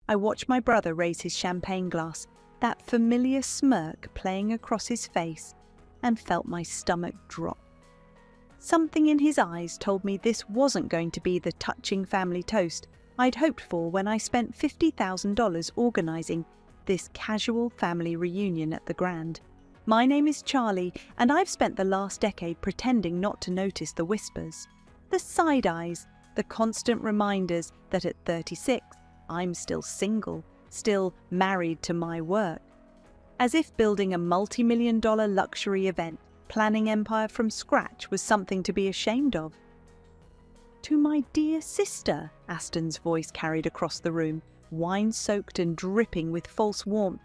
I watched my brother raise his champagne glass, that familiar smirk playing across his face, and felt my stomach drop. Something in his eyes told me this wasn't going to be the touching family toast I'd hoped for when I spent $50,000 organising this casual family reunion at the Grand. My name is Charlie, and I've spent the last decade pretending not to notice the whispers, the side eyes, the constant reminders that at 36, I'm still single, still married to my work. As if building a multi-million-dollar luxury event, planning empire from scratch was something to be ashamed of. "To my dear sister," Aston's voice carried across the room, wine-soaked and dripping with false warmth,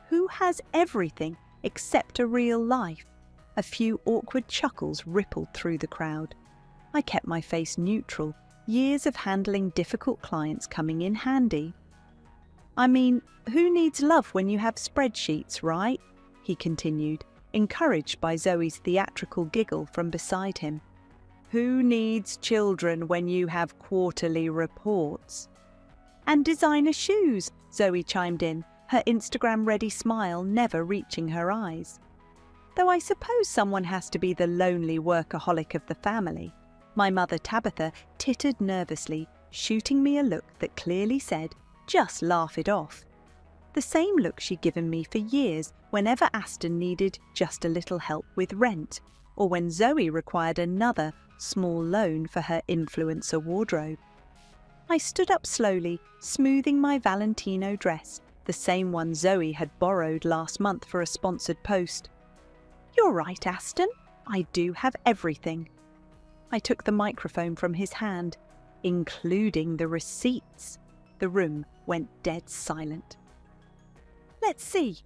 "who has everything except a real life." A few awkward chuckles rippled through the crowd. I kept my face neutral, years of handling difficult clients coming in handy. "I mean, who needs love when you have spreadsheets, right?" he continued, encouraged by Zoe's theatrical giggle from beside him. "Who needs children when you have quarterly reports?" "And designer shoes," Zoe chimed in, her Instagram-ready smile never reaching her eyes. "Though I suppose someone has to be the lonely workaholic of the family." My mother Tabitha tittered nervously, shooting me a look that clearly said, "Just laugh it off." The same look she'd given me for years whenever Aston needed just a little help with rent, or when Zoe required another small loan for her influencer wardrobe. I stood up slowly, smoothing my Valentino dress, the same one Zoe had borrowed last month for a sponsored post. "You're right, Aston. I do have everything." I took the microphone from his hand, including the receipts. The room went dead silent. "Let's see."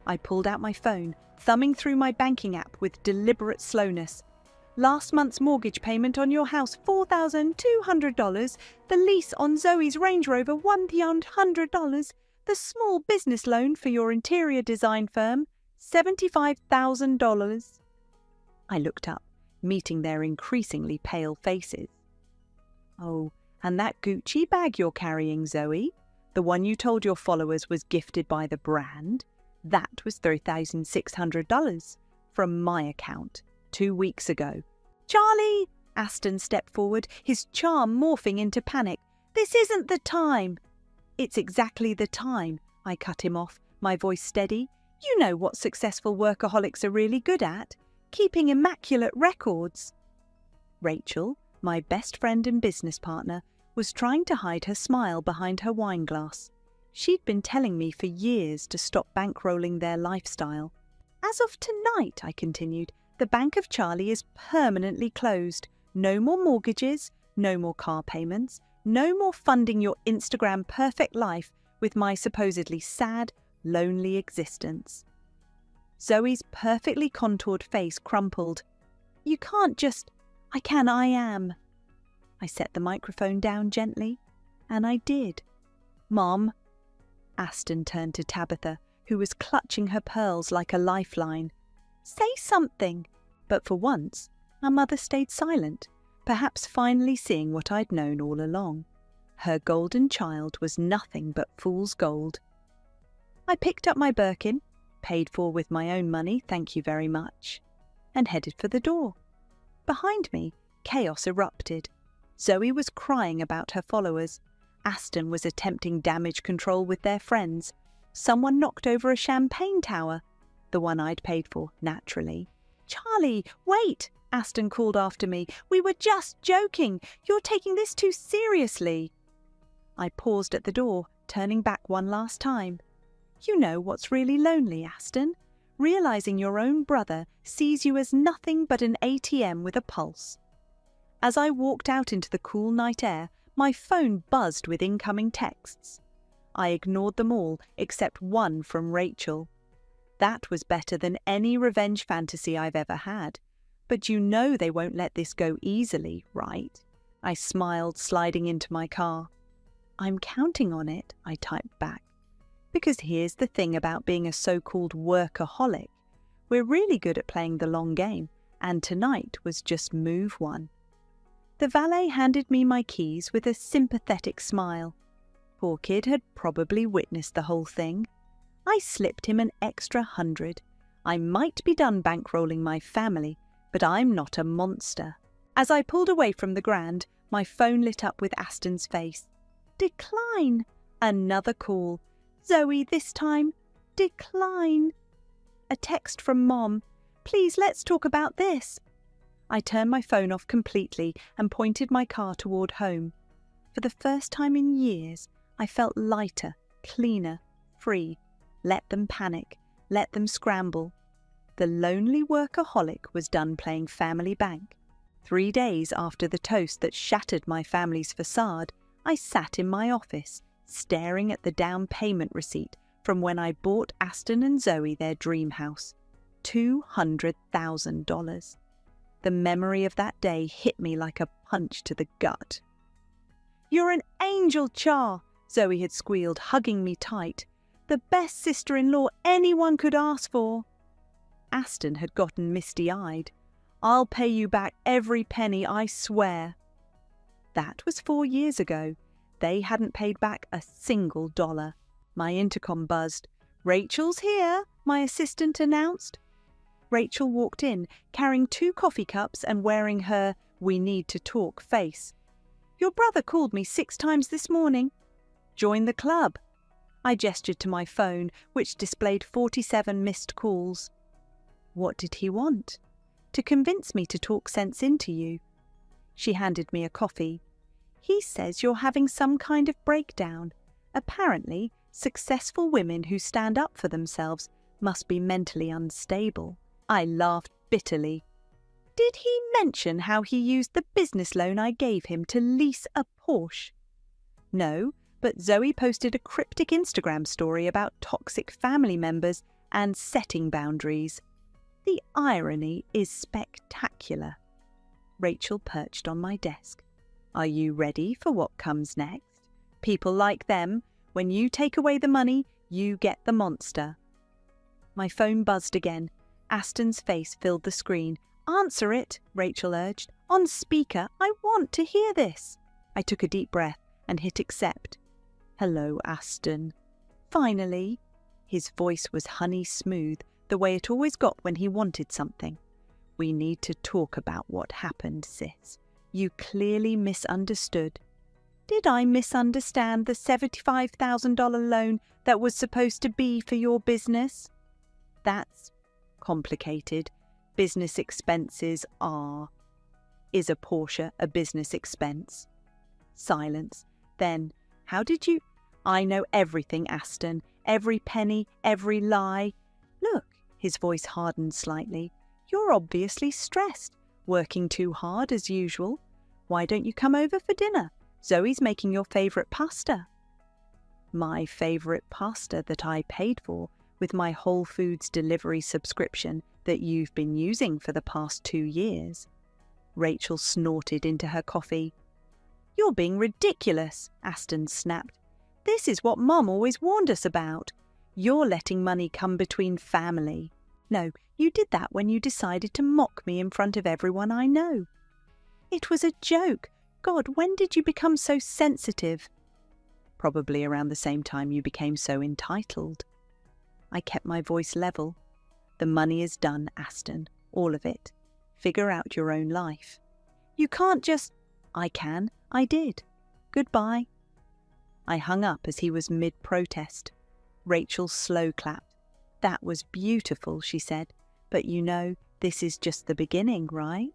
I pulled out my phone, thumbing through my banking app with deliberate slowness. "Last month's mortgage payment on your house, $4,200. The lease on Zoe's Range Rover, $1,100. The small business loan for your interior design firm, $75,000. I looked up, meeting their increasingly pale faces. "Oh, and that Gucci bag you're carrying, Zoe? The one you told your followers was gifted by the brand? That was $3,600 from my account 2 weeks ago." "Charlie!" Aston stepped forward, his charm morphing into panic. "This isn't the time." "It's exactly the time," I cut him off, my voice steady. "You know what successful workaholics are really good at? Keeping immaculate records." Rachel, my best friend and business partner, was trying to hide her smile behind her wine glass. She'd been telling me for years to stop bankrolling their lifestyle. "As of tonight," I continued, "the Bank of Charlie is permanently closed. No more mortgages, no more car payments, no more funding your Instagram perfect life with my supposedly sad, lonely existence." Zoe's perfectly contoured face crumpled. "You can't just—" "I can, I am." I set the microphone down gently, and I did. "Mom." Aston turned to Tabitha, who was clutching her pearls like a lifeline. "Say something." But for once, our mother stayed silent, perhaps finally seeing what I'd known all along. Her golden child was nothing but fool's gold. I picked up my Birkin, paid for with my own money, thank you very much, and headed for the door. Behind me, chaos erupted. Zoe was crying about her followers. Aston was attempting damage control with their friends. Someone knocked over a champagne tower, the one I'd paid for, naturally. "Charlie, wait!" Aston called after me. "We were just joking. You're taking this too seriously." I paused at the door, turning back one last time. "You know what's really lonely, Aston? Realizing your own brother sees you as nothing but an ATM with a pulse." As I walked out into the cool night air, my phone buzzed with incoming texts. I ignored them all except one from Rachel. That was better than any revenge fantasy I've ever had. "But you know they won't let this go easily, right?" I smiled, sliding into my car. "I'm counting on it," I typed back. Because here's the thing about being a so-called workaholic. We're really good at playing the long game, and tonight was just move one. The valet handed me my keys with a sympathetic smile. Poor kid had probably witnessed the whole thing. I slipped him an extra 100. I might be done bankrolling my family, but I'm not a monster. As I pulled away from the Grand, my phone lit up with Aston's face. Decline. Another call. Zoe, this time. Decline. A text from Mom. Please, let's talk about this. I turned my phone off completely and pointed my car toward home. For the first time in years, I felt lighter, cleaner, free. Let them panic. Let them scramble. The lonely workaholic was done playing family bank. 3 days after the toast that shattered my family's facade, I sat in my office, staring at the down payment receipt from when I bought Aston and Zoe their dream house. $200,000. The memory of that day hit me like a punch to the gut. You're an angel, Char, Zoe had squealed, hugging me tight. The best sister-in-law anyone could ask for. Aston had gotten misty-eyed. I'll pay you back every penny, I swear. That was 4 years ago. They hadn't paid back a single dollar. My intercom buzzed. Rachel's here, my assistant announced. Rachel walked in, carrying 2 coffee cups and wearing her "we need to talk" face. Your brother called me 6 times this morning. Join the club. I gestured to my phone, which displayed 47 missed calls. What did he want? To convince me to talk sense into you. She handed me a coffee. He says you're having some kind of breakdown. Apparently, successful women who stand up for themselves must be mentally unstable. I laughed bitterly. Did he mention how he used the business loan I gave him to lease a Porsche? No, but Zoe posted a cryptic Instagram story about toxic family members and setting boundaries. The irony is spectacular. Rachel perched on my desk. Are you ready for what comes next? People like them, when you take away the money, you get the monster. My phone buzzed again. Aston's face filled the screen. Answer it, Rachel urged. On speaker, I want to hear this. I took a deep breath and hit accept. Hello, Aston. Finally. His voice was honey smooth, the way it always got when he wanted something. We need to talk about what happened, sis. You clearly misunderstood. Did I misunderstand the $75,000 loan that was supposed to be for your business? That's complicated. Business expenses are. Is a Porsche a business expense? Silence. Then, how did you... I know everything, Aston. Every penny, every lie. Look, his voice hardened slightly. You're obviously stressed. Working too hard as usual. Why don't you come over for dinner? Zoe's making your favourite pasta. My favourite pasta that I paid for with my Whole Foods delivery subscription that you've been using for the past 2 years. Rachel snorted into her coffee. You're being ridiculous, Aston snapped. This is what Mom always warned us about. You're letting money come between family. No, you did that when you decided to mock me in front of everyone I know. It was a joke. God, when did you become so sensitive? Probably around the same time you became so entitled. I kept my voice level. The money is done, Aston. All of it. Figure out your own life. You can't just... I can. I did. Goodbye. I hung up as he was mid-protest. Rachel slow clapped. That was beautiful, she said. But you know, this is just the beginning, right?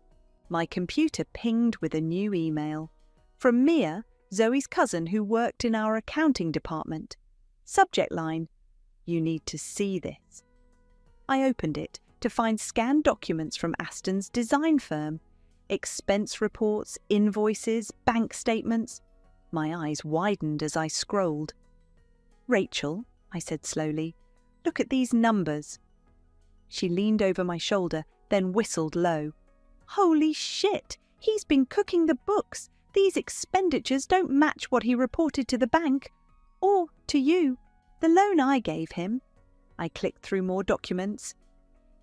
My computer pinged with a new email. From Mia, Zoe's cousin who worked in our accounting department. Subject line, you need to see this. I opened it to find scanned documents from Aston's design firm. Expense reports, invoices, bank statements. My eyes widened as I scrolled. Rachel, I said slowly, look at these numbers. She leaned over my shoulder, then whistled low. Holy shit! He's been cooking the books. These expenditures don't match what he reported to the bank. Or to you. The loan I gave him. I clicked through more documents.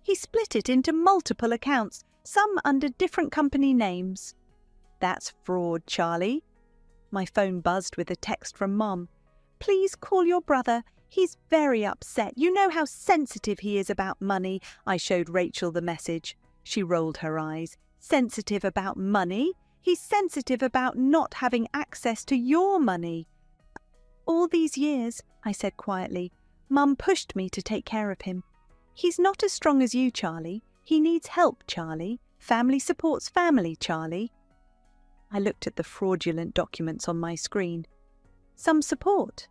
He split it into multiple accounts, some under different company names. That's fraud, Charlie. My phone buzzed with a text from Mom. Please call your brother. He's very upset. You know how sensitive he is about money. I showed Rachel the message. She rolled her eyes. Sensitive about money? He's sensitive about not having access to your money. All these years, I said quietly, Mum pushed me to take care of him. He's not as strong as you, Charlie. He needs help, Charlie. Family supports family, Charlie. I looked at the fraudulent documents on my screen. Some support.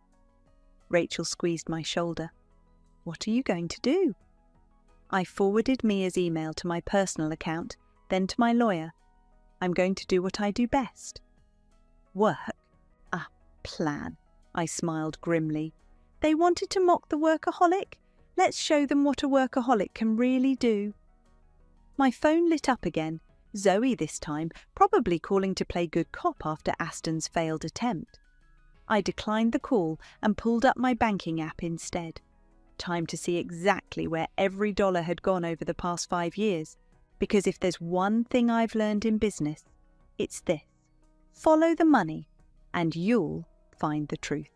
Rachel squeezed my shoulder. What are you going to do? I forwarded Mia's email to my personal account, then to my lawyer. I'm going to do what I do best. Work? A plan. I smiled grimly. They wanted to mock the workaholic? Let's show them what a workaholic can really do. My phone lit up again, Zoe this time, probably calling to play good cop after Aston's failed attempt. I declined the call and pulled up my banking app instead. Time to see exactly where every dollar had gone over the past 5 years, because if there's one thing I've learned in business, it's this. Follow the money, and you'll find the truth.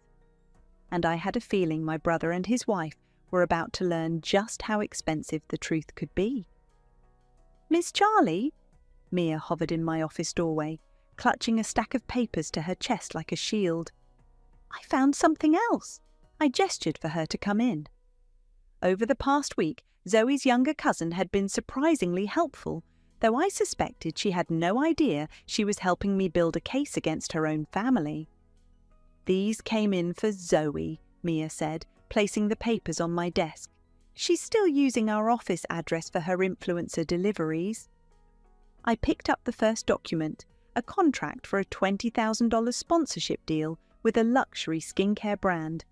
And I had a feeling my brother and his wife were about to learn just how expensive the truth could be. Miss Charlie? Mia hovered in my office doorway, clutching a stack of papers to her chest like a shield. I found something else. I gestured for her to come in. Over the past week, Zoe's younger cousin had been surprisingly helpful, though I suspected she had no idea she was helping me build a case against her own family. These came in for Zoe, Mia said, placing the papers on my desk. She's still using our office address for her influencer deliveries. I picked up the first document, a contract for a $20,000 sponsorship deal with a luxury skincare brand.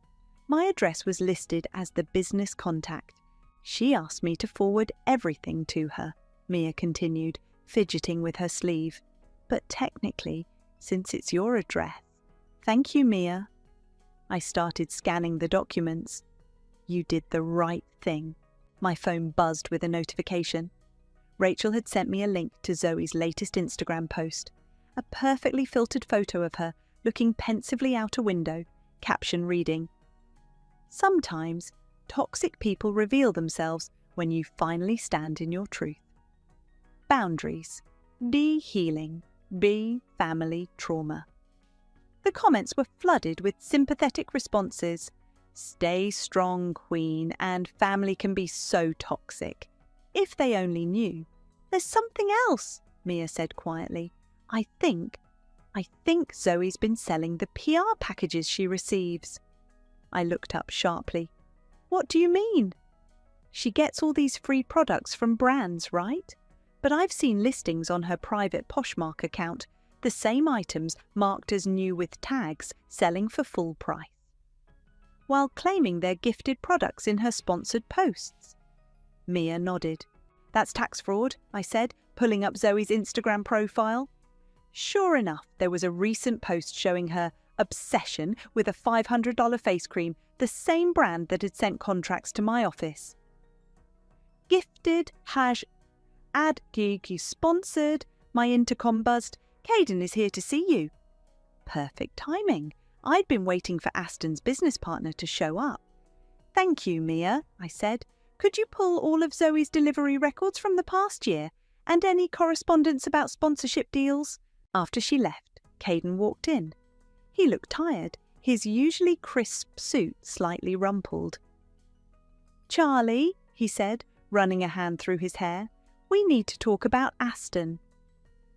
My address was listed as the business contact. She asked me to forward everything to her, Mia continued, fidgeting with her sleeve. But technically, since it's your address. Thank you, Mia. I started scanning the documents. You did the right thing. My phone buzzed with a notification. Rachel had sent me a link to Zoe's latest Instagram post, a perfectly filtered photo of her looking pensively out a window, caption reading, "Sometimes toxic people reveal themselves when you finally stand in your truth. Boundaries. D. Healing. B. Family trauma." The comments were flooded with sympathetic responses. Stay strong, Queen, and family can be so toxic. If they only knew. There's something else, Mia said quietly. I think Zoe's been selling the PR packages she receives. I looked up sharply. What do you mean? She gets all these free products from brands, right? But I've seen listings on her private Poshmark account, the same items marked as new with tags, selling for full price, while claiming they're gifted products in her sponsored posts. Mia nodded. That's tax fraud, I said, pulling up Zoe's Instagram profile. Sure enough, there was a recent post showing her obsession with a $500 face cream, the same brand that had sent contracts to my office. Gifted, ad geeky sponsored, my intercom buzzed. Caden is here to see you. Perfect timing. I'd been waiting for Aston's business partner to show up. Thank you, Mia, I said. Could you pull all of Zoe's delivery records from the past year and any correspondence about sponsorship deals? After she left, Caden walked in. He looked tired, his usually crisp suit slightly rumpled. Charlie, he said, running a hand through his hair, we need to talk about Aston.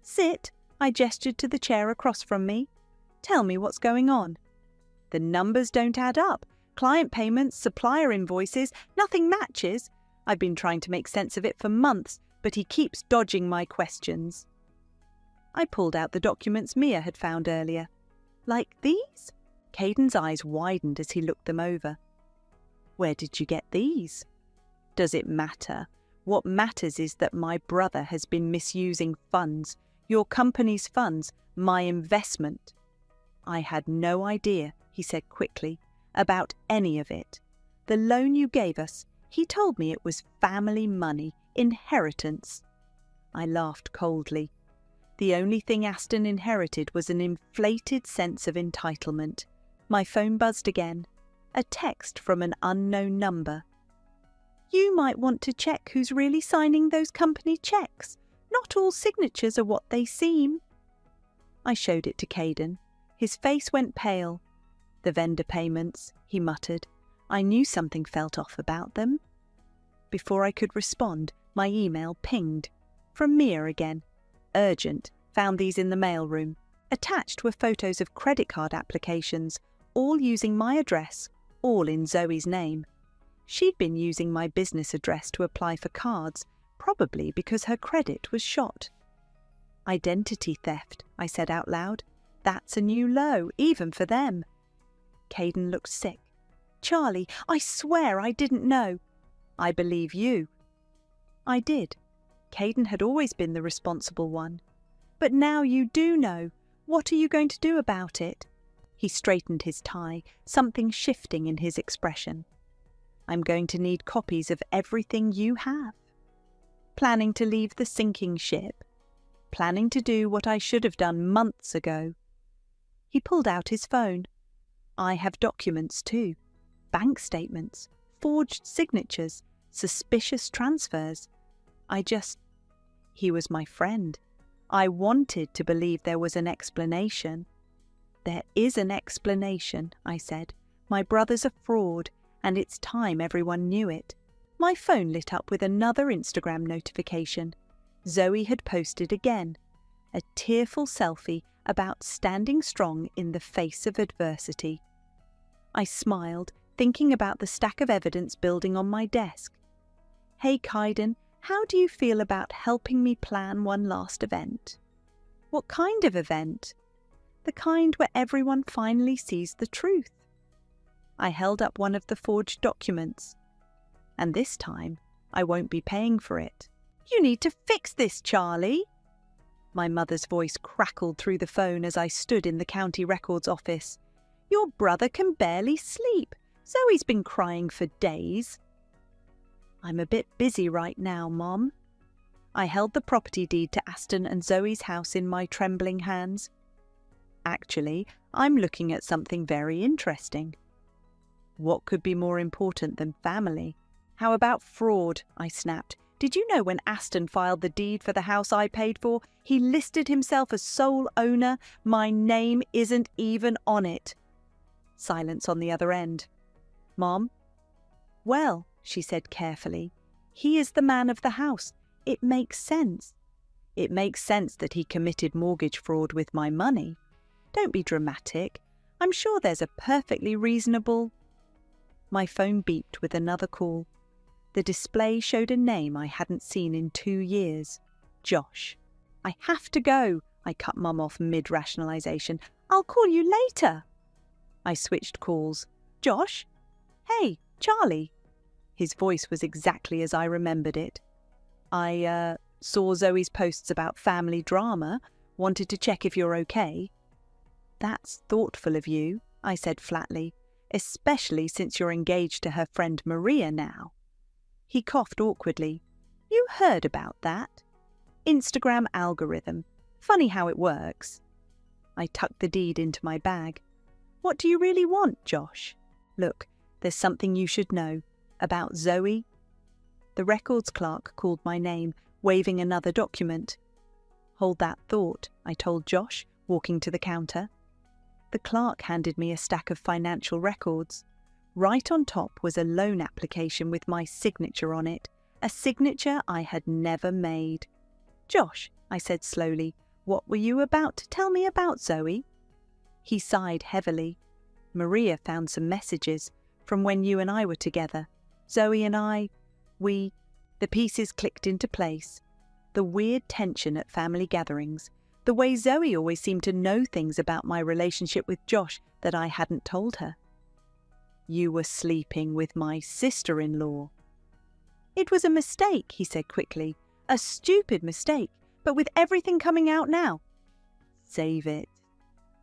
Sit, I gestured to the chair across from me. Tell me what's going on. The numbers don't add up. Client payments, supplier invoices, nothing matches. I've been trying to make sense of it for months, but he keeps dodging my questions. I pulled out the documents Mia had found earlier. Like these? Caden's eyes widened as he looked them over. Where did you get these? Does it matter? What matters is that my brother has been misusing funds, your company's funds, my investment. I had no idea, he said quickly, about any of it. The loan you gave us, he told me it was family money, inheritance. I laughed coldly. The only thing Aston inherited was an inflated sense of entitlement. My phone buzzed again. A text from an unknown number. You might want to check who's really signing those company checks. Not all signatures are what they seem. I showed it to Caden. His face went pale. The vendor payments, he muttered. I knew something felt off about them. Before I could respond, my email pinged. From Mia again. Urgent. Found these in the mailroom. Attached were photos of credit card applications, all using my address, all in Zoe's name. She'd been using my business address to apply for cards, probably because her credit was shot. Identity theft, I said out loud. That's a new low, even for them. Caden looked sick. Charlie, I swear I didn't know. I believe you. I did. Caden had always been the responsible one. But now you do know. What are you going to do about it? He straightened his tie, something shifting in his expression. I'm going to need copies of everything you have. Planning to leave the sinking ship. Planning to do what I should have done months ago. He pulled out his phone. I have documents too. Bank statements, forged signatures, suspicious transfers. He was my friend. I wanted to believe there was an explanation. There is an explanation, I said. My brother's a fraud, and it's time everyone knew it. My phone lit up with another Instagram notification. Zoe had posted again. A tearful selfie about standing strong in the face of adversity. I smiled, thinking about the stack of evidence building on my desk. Hey, Kaiden, how do you feel about helping me plan one last event? What kind of event? The kind where everyone finally sees the truth. I held up one of the forged documents. And this time, I won't be paying for it. You need to fix this, Charlie. My mother's voice crackled through the phone as I stood in the county records office. Your brother can barely sleep. Zoe's been crying for days. I'm a bit busy right now, Mom. I held the property deed to Aston and Zoe's house in my trembling hands. Actually, I'm looking at something very interesting. What could be more important than family? How about fraud? I snapped. Did you know when Aston filed the deed for the house I paid for, he listed himself as sole owner? My name isn't even on it. Silence on the other end. Mom? Well, she said carefully, he is the man of the house. It makes sense. It makes sense that he committed mortgage fraud with my money. Don't be dramatic. I'm sure there's a perfectly reasonable... My phone beeped with another call. The display showed a name I hadn't seen in 2 years. Josh. I have to go. I cut Mum off mid-rationalization. I'll call you later. I switched calls. Josh? Hey, Charlie. His voice was exactly as I remembered it. I saw Zoe's posts about family drama. Wanted to check if you're okay. That's thoughtful of you, I said flatly, especially since you're engaged to her friend Maria now. He coughed awkwardly. You heard about that? Instagram algorithm. Funny how it works. I tucked the deed into my bag. What do you really want, Josh? Look, there's something you should know. About Zoe? The records clerk called my name, waving another document. Hold that thought, I told Josh, walking to the counter. The clerk handed me a stack of financial records. Right on top was a loan application with my signature on it, a signature I had never made. Josh, I said slowly, what were you about to tell me about Zoe? He sighed heavily. Maria found some messages from when you and I were together. Zoe and I, the pieces clicked into place. The weird tension at family gatherings, the way Zoe always seemed to know things about my relationship with Josh that I hadn't told her. You were sleeping with my sister-in-law. It was a mistake, he said quickly. A stupid mistake, but with everything coming out now. Save it.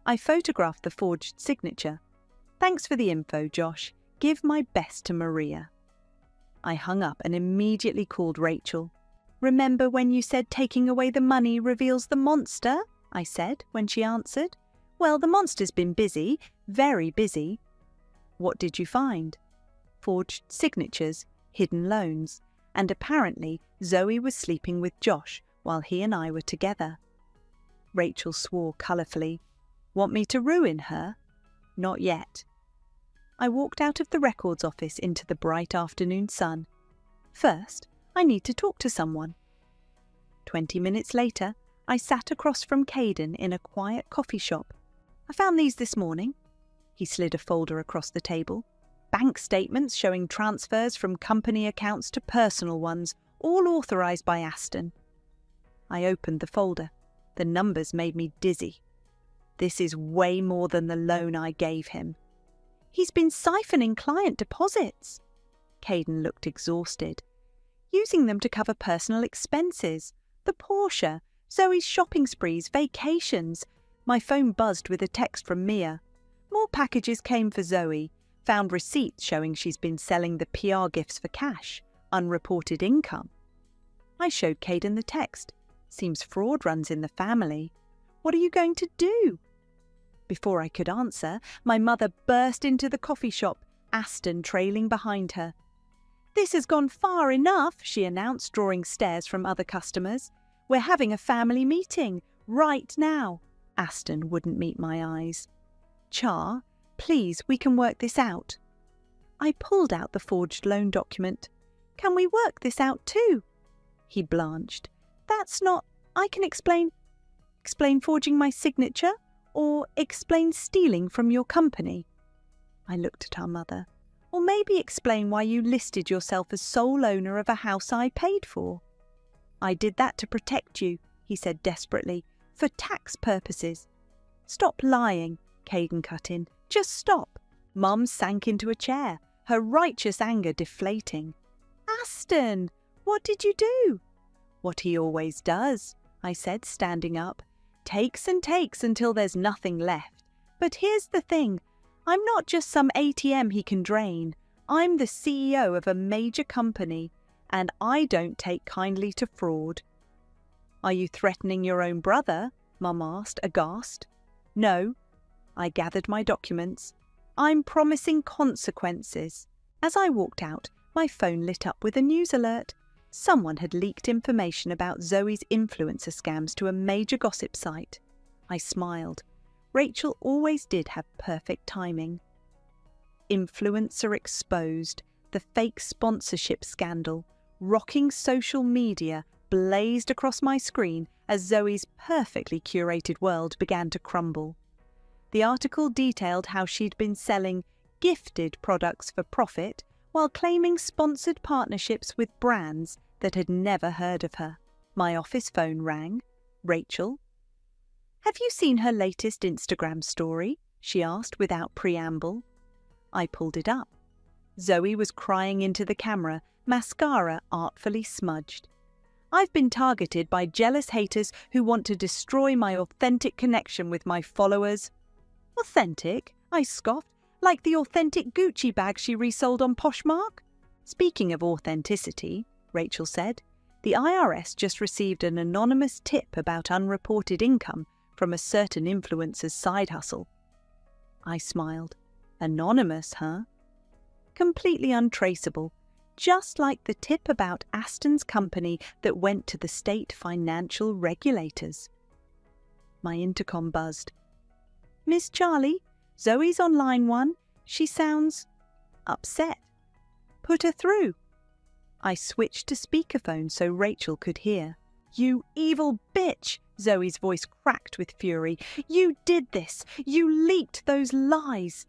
I photographed the forged signature. Thanks for the info, Josh. Give my best to Maria. I hung up and immediately called Rachel. Remember when you said taking away the money reveals the monster? I said when she answered. Well, the monster's been busy. Very busy. What did you find? Forged signatures, hidden loans, and apparently Zoe was sleeping with Josh while he and I were together. Rachel swore colourfully. Want me to ruin her? Not yet. I walked out of the records office into the bright afternoon sun. First, I need to talk to someone. 20 minutes later, I sat across from Caden in a quiet coffee shop. I found these this morning. He slid a folder across the table. Bank statements showing transfers from company accounts to personal ones, all authorised by Aston. I opened the folder. The numbers made me dizzy. This is way more than the loan I gave him. He's been siphoning client deposits. Caden looked exhausted. Using them to cover personal expenses. The Porsche, Zoe's shopping sprees, vacations. My phone buzzed with a text from Mia. More packages came for Zoe. Found receipts showing she's been selling the PR gifts for cash. Unreported income. I showed Caden the text. Seems fraud runs in the family. What are you going to do? Before I could answer, my mother burst into the coffee shop, Aston trailing behind her. This has gone far enough, she announced, drawing stares from other customers. We're having a family meeting, right now. Aston wouldn't meet my eyes. Char, please, we can work this out. I pulled out the forged loan document. Can we work this out too? He blanched. That's not... I can explain forging my signature or explain stealing from your company. I looked at our mother. Or maybe explain why you listed yourself as sole owner of a house I paid for. I did that to protect you, he said desperately, for tax purposes. Stop lying, Caden cut in. Just stop. Mum sank into a chair, her righteous anger deflating. Aston, what did you do? What he always does, I said, standing up. Takes and takes until there's nothing left. But here's the thing. I'm not just some ATM he can drain. I'm the CEO of a major company, and I don't take kindly to fraud. Are you threatening your own brother? Mum asked, aghast. No. I gathered my documents. I'm promising consequences. As I walked out, my phone lit up with a news alert. Someone had leaked information about Zoe's influencer scams to a major gossip site. I smiled. Rachel always did have perfect timing. Influencer exposed, the fake sponsorship scandal, rocking social media blazed across my screen as Zoe's perfectly curated world began to crumble. The article detailed how she'd been selling gifted products for profit while claiming sponsored partnerships with brands that had never heard of her. My office phone rang. Rachel. Have you seen her latest Instagram story? She asked without preamble. I pulled it up. Zoe was crying into the camera, mascara artfully smudged. I've been targeted by jealous haters who want to destroy my authentic connection with my followers. Authentic? I scoffed. Like the authentic Gucci bag she resold on Poshmark? Speaking of authenticity, Rachel said, the IRS just received an anonymous tip about unreported income from a certain influencer's side hustle. I smiled. Anonymous, huh? Completely untraceable, just like the tip about Aston's company that went to the state financial regulators. My intercom buzzed. Miss Charlie, Zoe's on line 1. She sounds upset. Put her through. I switched to speakerphone so Rachel could hear. You evil bitch! Zoe's voice cracked with fury. You did this! You leaked those lies!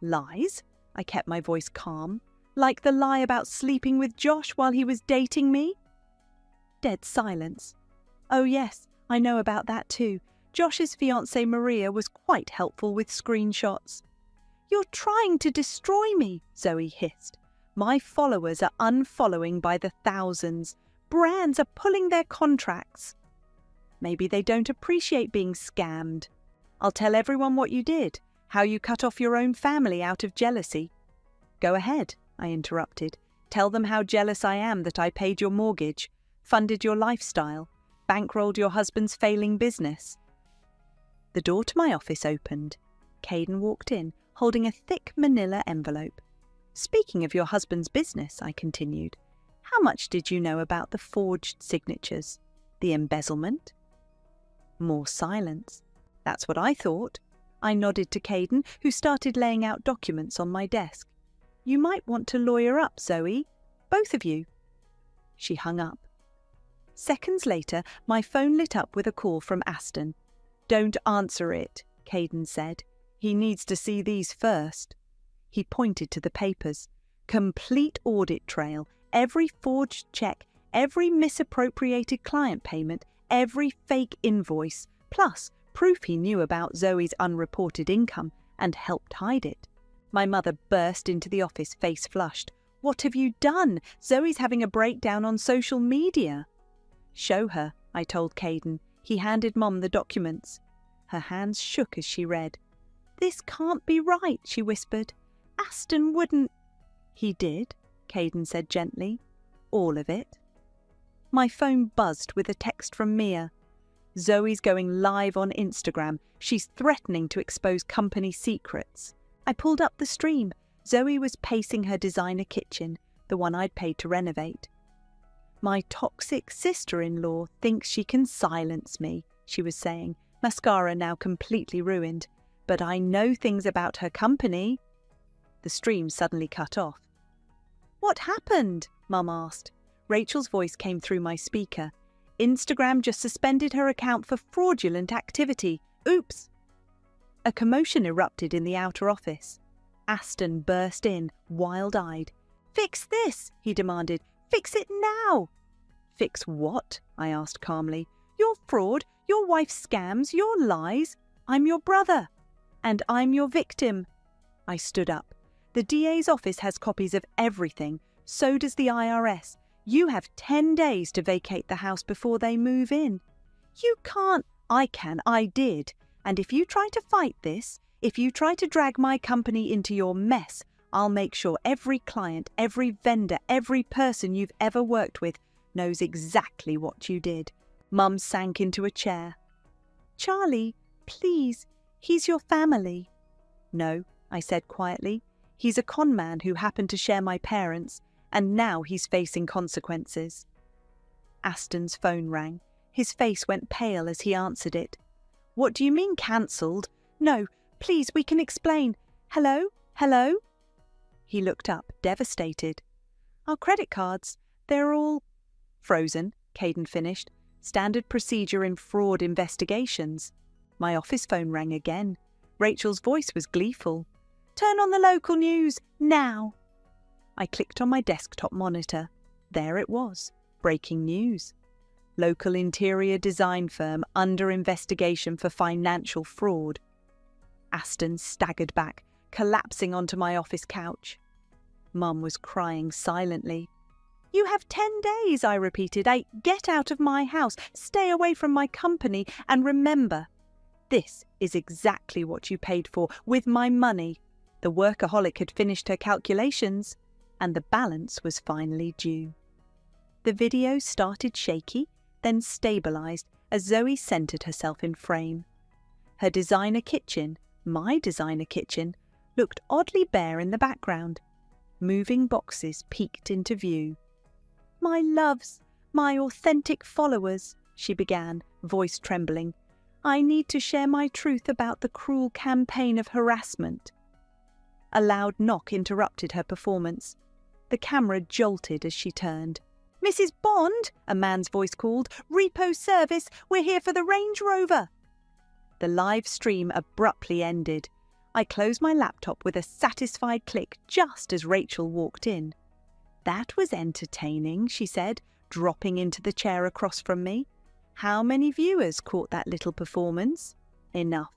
Lies? I kept my voice calm. Like the lie about sleeping with Josh while he was dating me? Dead silence. Oh yes, I know about that too. Josh's fiancée Maria was quite helpful with screenshots. You're trying to destroy me, Zoe hissed. My followers are unfollowing by the thousands. Brands are pulling their contracts. Maybe they don't appreciate being scammed. I'll tell everyone what you did, how you cut off your own family out of jealousy. Go ahead, I interrupted. Tell them how jealous I am that I paid your mortgage, funded your lifestyle, bankrolled your husband's failing business. The door to my office opened. Caden walked in, holding a thick manila envelope. "Speaking of your husband's business," I continued, "how much did you know about the forged signatures? The embezzlement?" More silence. "That's what I thought." I nodded to Caden, who started laying out documents on my desk. "You might want to lawyer up, Zoe. Both of you." She hung up. Seconds later, my phone lit up with a call from Aston. "Don't answer it," Caden said. "He needs to see these first." He pointed to the papers. Complete audit trail, every forged check, every misappropriated client payment, every fake invoice, plus proof he knew about Zoe's unreported income and helped hide it. My mother burst into the office, face flushed. "What have you done? Zoe's having a breakdown on social media." "Show her," I told Caden. He handed Mom the documents. Her hands shook as she read. "This can't be right," she whispered. "Aston wouldn't—" "He did," Caden said gently. "All of it." My phone buzzed with a text from Mia. "Zoe's going live on Instagram. She's threatening to expose company secrets." I pulled up the stream. Zoe was pacing her designer kitchen, the one I'd paid to renovate. "My toxic sister-in-law thinks she can silence me," she was saying, mascara now completely ruined. "But I know things about her company." The stream suddenly cut off. "What happened?" Mum asked. Rachel's voice came through my speaker. "Instagram just suspended her account for fraudulent activity. Oops!" A commotion erupted in the outer office. Aston burst in, wild-eyed. "Fix this!" he demanded. "Fix it now!" "Fix what?" I asked calmly. "Your fraud, your wife's scams, your lies. I'm your brother. And I'm your victim." I stood up. "The DA's office has copies of everything. So does the IRS. You have 10 days to vacate the house before they move in." "You can't." "I can. I did. And if you try to fight this, if you try to drag my company into your mess, I'll make sure every client, every vendor, every person you've ever worked with knows exactly what you did." Mum sank into a chair. "Charlie, please, he's your family." "No," I said quietly. "He's a con man who happened to share my parents, and now he's facing consequences." Aston's phone rang. His face went pale as he answered it. "What do you mean cancelled? No, please, we can explain. Hello? Hello?" He looked up, devastated. "Our credit cards, they're all—" "Frozen," Caden finished. "Standard procedure in fraud investigations." My office phone rang again. Rachel's voice was gleeful. "Turn on the local news, now!" I clicked on my desktop monitor. There it was, breaking news. Local interior design firm under investigation for financial fraud. Aston staggered back, collapsing onto my office couch. Mum was crying silently. "You have 10 days, I repeated. Get out of my house, stay away from my company, and remember, this is exactly what you paid for, with my money." The workaholic had finished her calculations, and the balance was finally due. The video started shaky, then stabilized as Zoe centered herself in frame. Her designer kitchen, my designer kitchen, looked oddly bare in the background. Moving boxes peeked into view. "My loves, my authentic followers," she began, voice trembling. "I need to share my truth about the cruel campaign of harassment." A loud knock interrupted her performance. The camera jolted as she turned. "Mrs. Bond," a man's voice called, "repo service, we're here for the Range Rover." The live stream abruptly ended. I closed my laptop with a satisfied click just as Rachel walked in. "That was entertaining," she said, dropping into the chair across from me. "How many viewers caught that little performance?" "Enough."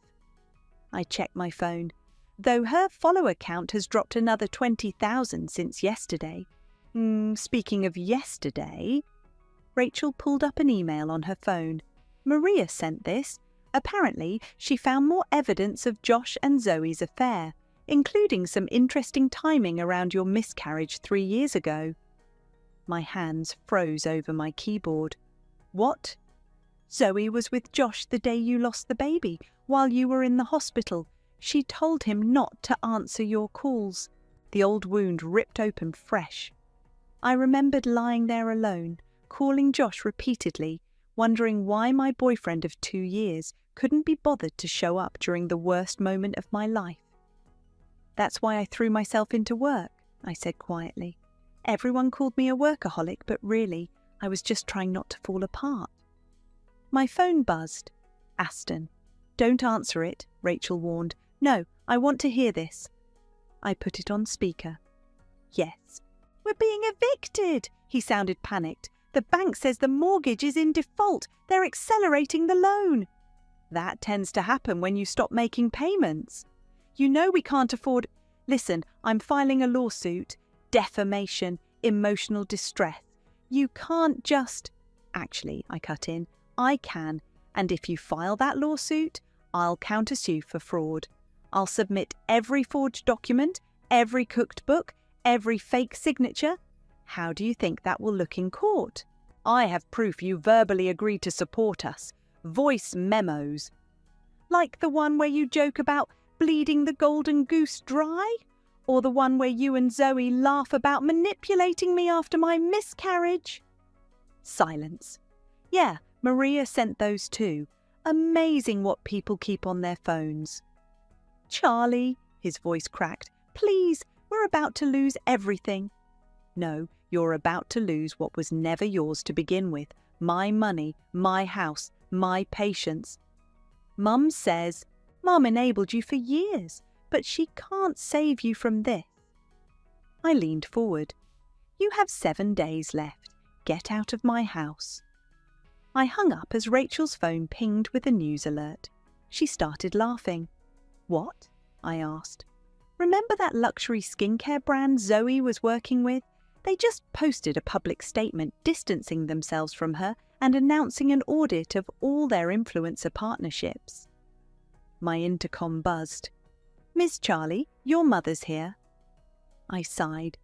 I checked my phone. Though her follower count has dropped another 20,000 since yesterday. Speaking of yesterday, Rachel pulled up an email on her phone. Maria sent this. Apparently, she found more evidence of Josh and Zoe's affair, including some interesting timing around your miscarriage 3 years ago. My hands froze over my keyboard. "What?" "Zoe was with Josh the day you lost the baby, while you were in the hospital. She told him not to answer your calls. The old wound ripped open fresh. I remembered lying there alone, calling Josh repeatedly, wondering why my boyfriend of 2 years couldn't be bothered to show up during the worst moment of my life. That's why I threw myself into work, I said quietly. Everyone called me a workaholic, but really, I was just trying not to fall apart. My phone buzzed. Aston. Don't answer it, Rachel warned. No, I want to hear this. I put it on speaker. Yes. We're being evicted, he sounded panicked. The bank says the mortgage is in default. They're accelerating the loan. That tends to happen when you stop making payments. You know we can't afford... Listen, I'm filing a lawsuit. Defamation, emotional distress. You can't just... Actually, I cut in, I can. And if you file that lawsuit, I'll countersue for fraud. I'll submit every forged document, every cooked book, every fake signature. How do you think that will look in court? I have proof you verbally agreed to support us. Voice memos. Like the one where you joke about bleeding the golden goose dry? Or the one where you and Zoe laugh about manipulating me after my miscarriage? Silence. Yeah, Maria sent those too. Amazing what people keep on their phones. Charlie, his voice cracked, please, we're about to lose everything. No, you're about to lose what was never yours to begin with. My money, my house, my patience. Mum says, Mum enabled you for years, but she can't save you from this. I leaned forward. You have 7 days left. Get out of my house. I hung up as Rachel's phone pinged with a news alert. She started laughing. What? I asked. Remember that luxury skincare brand Zoe was working with? They just posted a public statement distancing themselves from her and announcing an audit of all their influencer partnerships. My intercom buzzed. Miss Charlie, your mother's here. I sighed.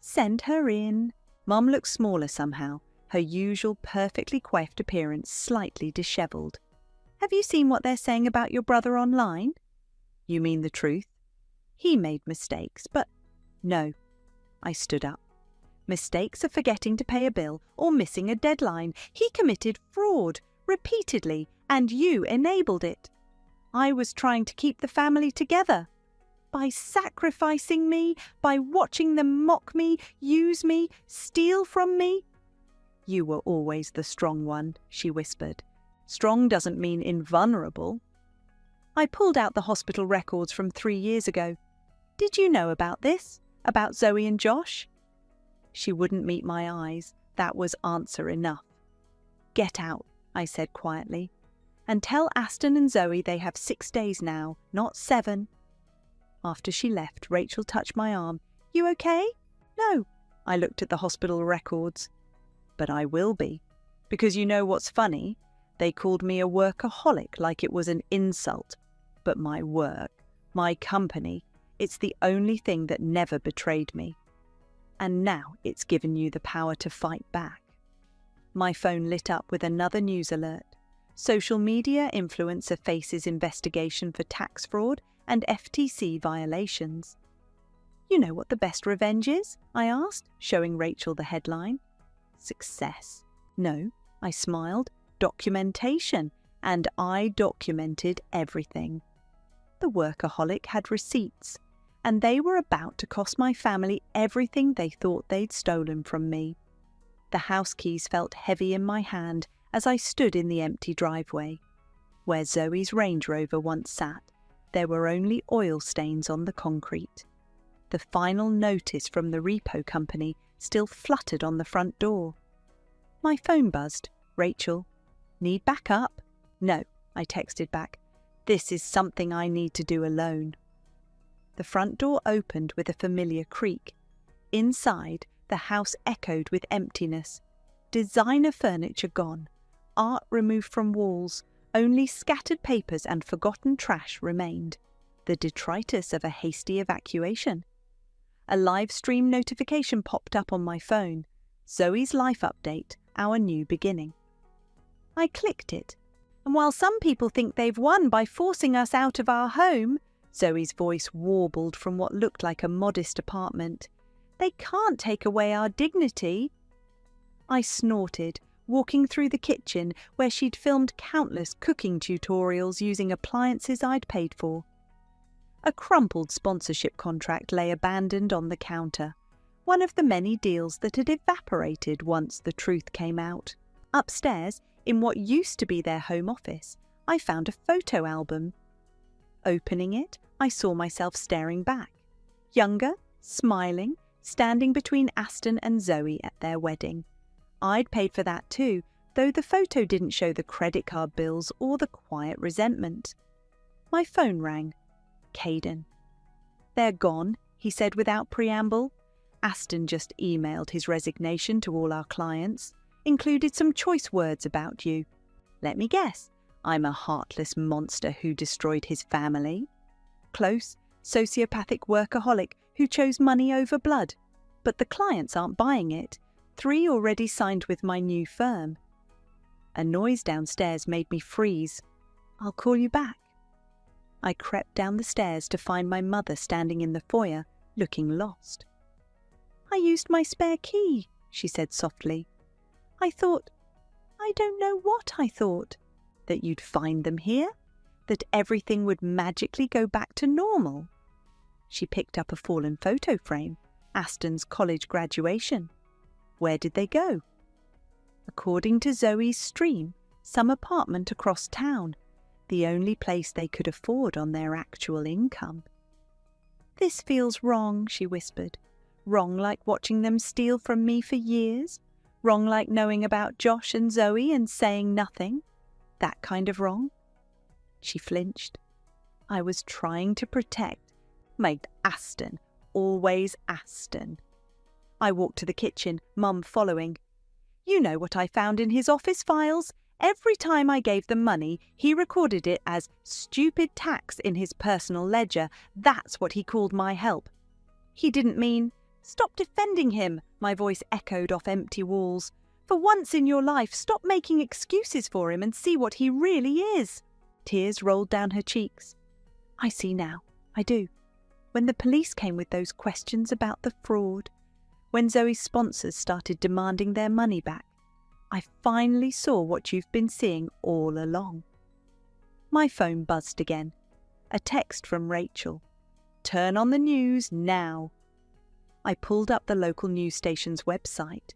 Send her in. Mum looked smaller somehow, her usual perfectly coiffed appearance slightly dishevelled. Have you seen what they're saying about your brother online? You mean the truth? He made mistakes, but no. I stood up. Mistakes of forgetting to pay a bill or missing a deadline. He committed fraud repeatedly, and you enabled it. I was trying to keep the family together. By sacrificing me, by watching them mock me, use me, steal from me. You were always the strong one, she whispered. Strong doesn't mean invulnerable. I pulled out the hospital records from 3 years ago. Did you know about this? About Zoe and Josh? She wouldn't meet my eyes. That was answer enough. Get out, I said quietly. And tell Aston and Zoe they have 6 days now, not 7. After she left, Rachel touched my arm. You okay? No. I looked at the hospital records. But I will be. Because you know what's funny? They called me a workaholic like it was an insult. But my work, my company, it's the only thing that never betrayed me. And now it's given you the power to fight back. My phone lit up with another news alert. Social media influencer faces investigation for tax fraud and FTC violations. You know what the best revenge is? I asked, showing Rachel the headline. Success. No, I smiled. Documentation. And I documented everything. The workaholic had receipts, and they were about to cost my family everything they thought they'd stolen from me. The house keys felt heavy in my hand as I stood in the empty driveway. Where Zoe's Range Rover once sat, there were only oil stains on the concrete. The final notice from the repo company still fluttered on the front door. My phone buzzed. Rachel. Need backup? No, I texted back. This is something I need to do alone. The front door opened with a familiar creak. Inside, the house echoed with emptiness. Designer furniture gone. Art removed from walls. Only scattered papers and forgotten trash remained. The detritus of a hasty evacuation. A live stream notification popped up on my phone. Zoe's life update, our new beginning. I clicked it. And while some people think they've won by forcing us out of our home, Zoe's voice warbled from what looked like a modest apartment. "They can't take away our dignity." I snorted, walking through the kitchen where she'd filmed countless cooking tutorials using appliances I'd paid for. A crumpled sponsorship contract lay abandoned on the counter, one of the many deals that had evaporated once the truth came out. Upstairs, in what used to be their home office, I found a photo album. Opening it, I saw myself staring back, younger, smiling, standing between Aston and Zoe at their wedding. I'd paid for that too, though the photo didn't show the credit card bills or the quiet resentment. My phone rang. Caden. "They're gone," he said without preamble. "Aston just emailed his resignation to all our clients, included some choice words about you. Let me guess, I'm a heartless monster who destroyed his family. Close, sociopathic workaholic who chose money over blood. But the clients aren't buying it. 3 already signed with my new firm." A noise downstairs made me freeze. "I'll call you back." I crept down the stairs to find my mother standing in the foyer, looking lost. "I used my spare key," she said softly. I don't know what I thought. That you'd find them here? That everything would magically go back to normal?" She picked up a fallen photo frame, Aston's college graduation. Where did they go? According to Zoe's stream, some apartment across town, the only place they could afford on their actual income. "This feels wrong," she whispered. "Wrong like watching them steal from me for years. Wrong like knowing about Josh and Zoe and saying nothing. That kind of wrong." She flinched. I was trying to protect my Aston, always Aston. I walked to the kitchen, Mum following. "You know what I found in his office files? Every time I gave them money, he recorded it as stupid tax in his personal ledger. That's what he called my help. He didn't mean—" "Stop defending him," my voice echoed off empty walls. "For once in your life, stop making excuses for him and see what he really is." Tears rolled down her cheeks. "I see now. I do. When the police came with those questions about the fraud, when Zoe's sponsors started demanding their money back, I finally saw what you've been seeing all along." My phone buzzed again. A text from Rachel. "Turn on the news now." I pulled up the local news station's website.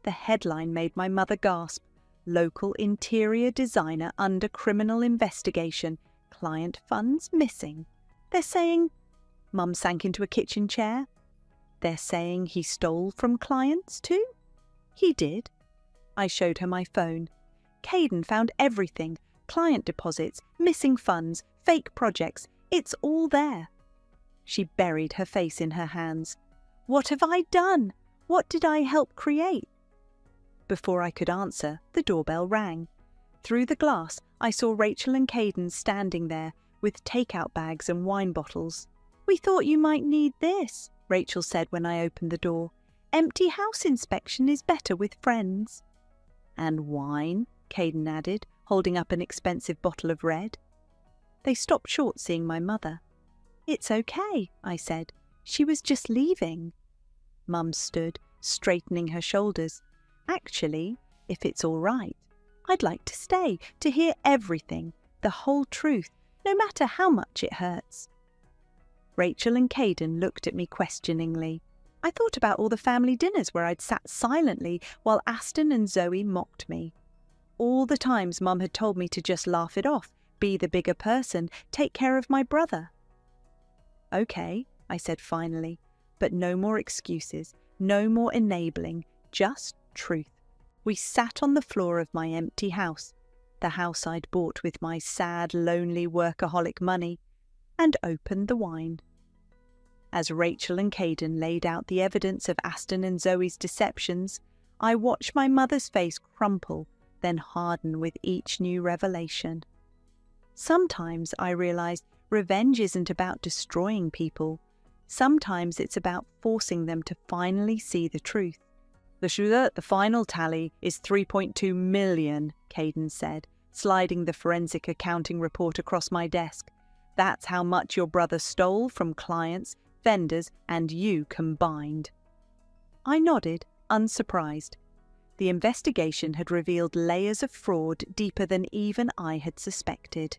The headline made my mother gasp. "Local interior designer under criminal investigation. Client funds missing." They're saying— Mum sank into a kitchen chair. "They're saying he stole from clients too?" "He did." I showed her my phone. "Caden found everything. Client deposits, missing funds, fake projects. It's all there." She buried her face in her hands. "What have I done? What did I help create?" Before I could answer, the doorbell rang. Through the glass, I saw Rachel and Caden standing there with takeout bags and wine bottles. "We thought you might need this," Rachel said when I opened the door. "Empty house inspection is better with friends." "And wine," Caden added, holding up an expensive bottle of red. They stopped short seeing my mother. "It's okay," I said. "She was just leaving." Mum stood, straightening her shoulders. "Actually, if it's all right, I'd like to stay, to hear everything, the whole truth, no matter how much it hurts." Rachel and Caden looked at me questioningly. I thought about all the family dinners where I'd sat silently while Aston and Zoe mocked me. All the times Mum had told me to just laugh it off, be the bigger person, take care of my brother. "Okay," I said finally, "but no more excuses, no more enabling, just truth." We sat on the floor of my empty house, the house I'd bought with my sad, lonely workaholic money, and opened the wine. As Rachel and Caden laid out the evidence of Aston and Zoe's deceptions, I watched my mother's face crumple, then harden with each new revelation. Sometimes I realized revenge isn't about destroying people. Sometimes it's about forcing them to finally see the truth. The final tally is 3.2 million, Caden said, sliding the forensic accounting report across my desk. That's how much your brother stole from clients, vendors, and you combined. I nodded, unsurprised. The investigation had revealed layers of fraud deeper than even I had suspected.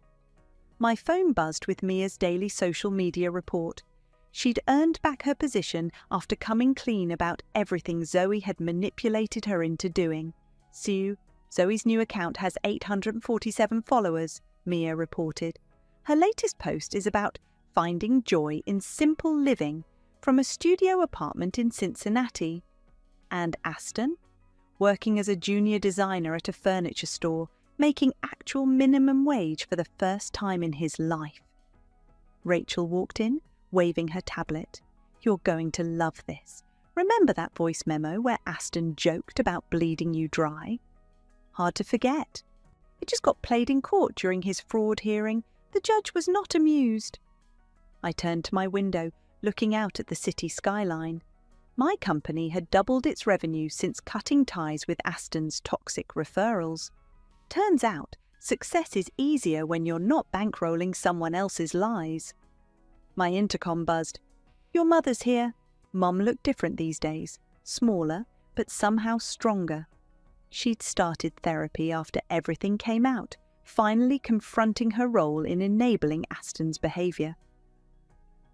My phone buzzed with Mia's daily social media report. She'd earned back her position after coming clean about everything Zoe had manipulated her into doing. Sue, Zoe's new account has 847 followers, Mia reported. Her latest post is about finding joy in simple living from a studio apartment in Cincinnati. And Aston? Working as a junior designer at a furniture store, making actual minimum wage for the first time in his life. Rachel walked in, waving her tablet. You're going to love this. Remember that voice memo where Aston joked about bleeding you dry? Hard to forget. It just got played in court during his fraud hearing. The judge was not amused. I turned to my window, looking out at the city skyline. My company had doubled its revenue since cutting ties with Aston's toxic referrals. Turns out, success is easier when you're not bankrolling someone else's lies. My intercom buzzed. Your mother's here. Mum looked different these days, smaller, but somehow stronger. She'd started therapy after everything came out, finally confronting her role in enabling Aston's behaviour.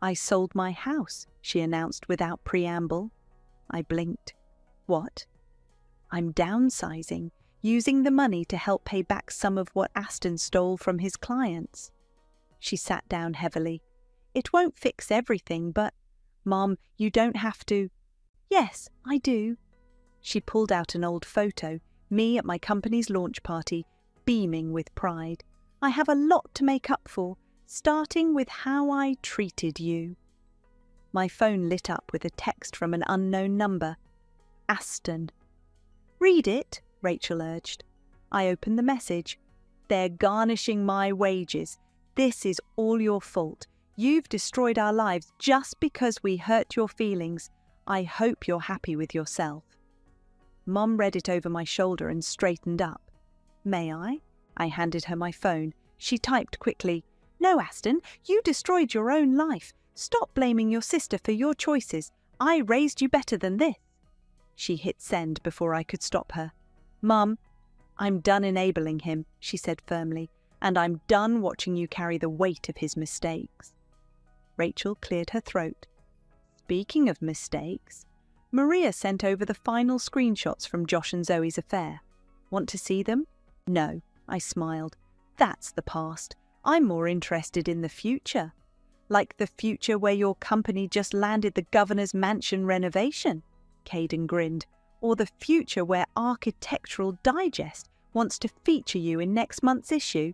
I sold my house, she announced without preamble. I blinked. What? I'm downsizing, using the money to help pay back some of what Aston stole from his clients. She sat down heavily. It won't fix everything, but, Mom, you don't have to. Yes, I do. She pulled out an old photo, me at my company's launch party, beaming with pride. I have a lot to make up for, starting with how I treated you. My phone lit up with a text from an unknown number. Aston. Read it, Rachel urged. I opened the message. They're garnishing my wages. This is all your fault. You've destroyed our lives just because we hurt your feelings. I hope you're happy with yourself. Mom read it over my shoulder and straightened up. May I? I handed her my phone. She typed quickly. No, Aston, you destroyed your own life. Stop blaming your sister for your choices. I raised you better than this. She hit send before I could stop her. Mum, I'm done enabling him, she said firmly, and I'm done watching you carry the weight of his mistakes. Rachel cleared her throat. Speaking of mistakes, Maria sent over the final screenshots from Josh and Zoe's affair. Want to see them? No, I smiled. That's the past. I'm more interested in the future. Like the future where your company just landed the governor's mansion renovation, Caden grinned, or the future where Architectural Digest wants to feature you in next month's issue.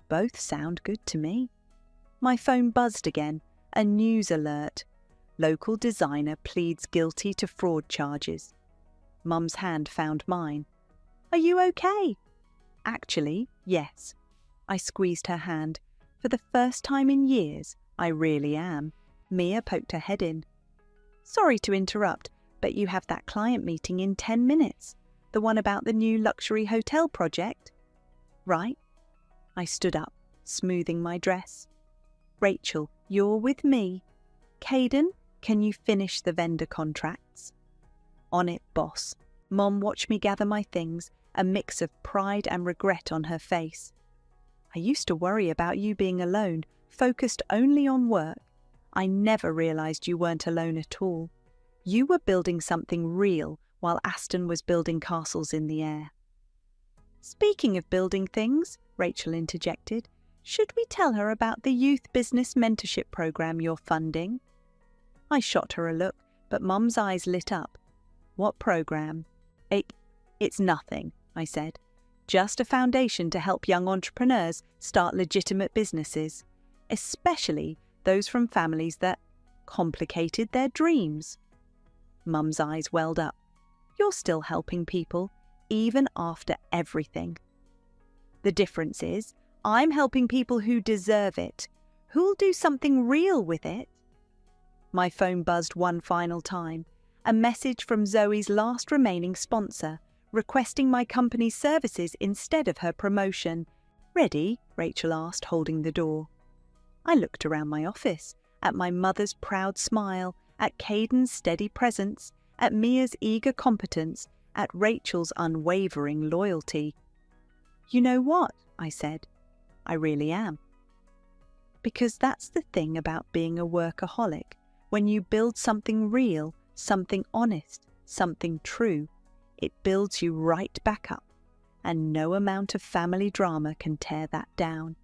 Both sound good to me. My phone buzzed again, a news alert. Local designer pleads guilty to fraud charges. Mum's hand found mine. Are you okay? Actually, yes. I squeezed her hand. For the first time in years, I really am. Mia poked her head in. Sorry to interrupt, but you have that client meeting in 10 minutes. The one about the new luxury hotel project. Right? I stood up, smoothing my dress. Rachel, you're with me. Caden, can you finish the vendor contracts? On it, boss. Mom watched me gather my things, a mix of pride and regret on her face. I used to worry about you being alone, focused only on work. I never realized you weren't alone at all. You were building something real while Aston was building castles in the air. Speaking of building things, Rachel interjected, should we tell her about the youth business mentorship program you're funding? I shot her a look, but Mum's eyes lit up. What program? It's nothing, I said. Just a foundation to help young entrepreneurs start legitimate businesses, especially those from families that complicated their dreams. Mum's eyes welled up. You're still helping people, even after everything. The difference is, I'm helping people who deserve it, who'll do something real with it. My phone buzzed one final time, a message from Zoe's last remaining sponsor, requesting my company's services instead of her promotion. Ready? Rachel asked, holding the door. I looked around my office, at my mother's proud smile, at Caden's steady presence, at Mia's eager competence, at Rachel's unwavering loyalty. "You know what?" I said. "I really am." Because that's the thing about being a workaholic. When you build something real, something honest, something true, it builds you right back up, and no amount of family drama can tear that down.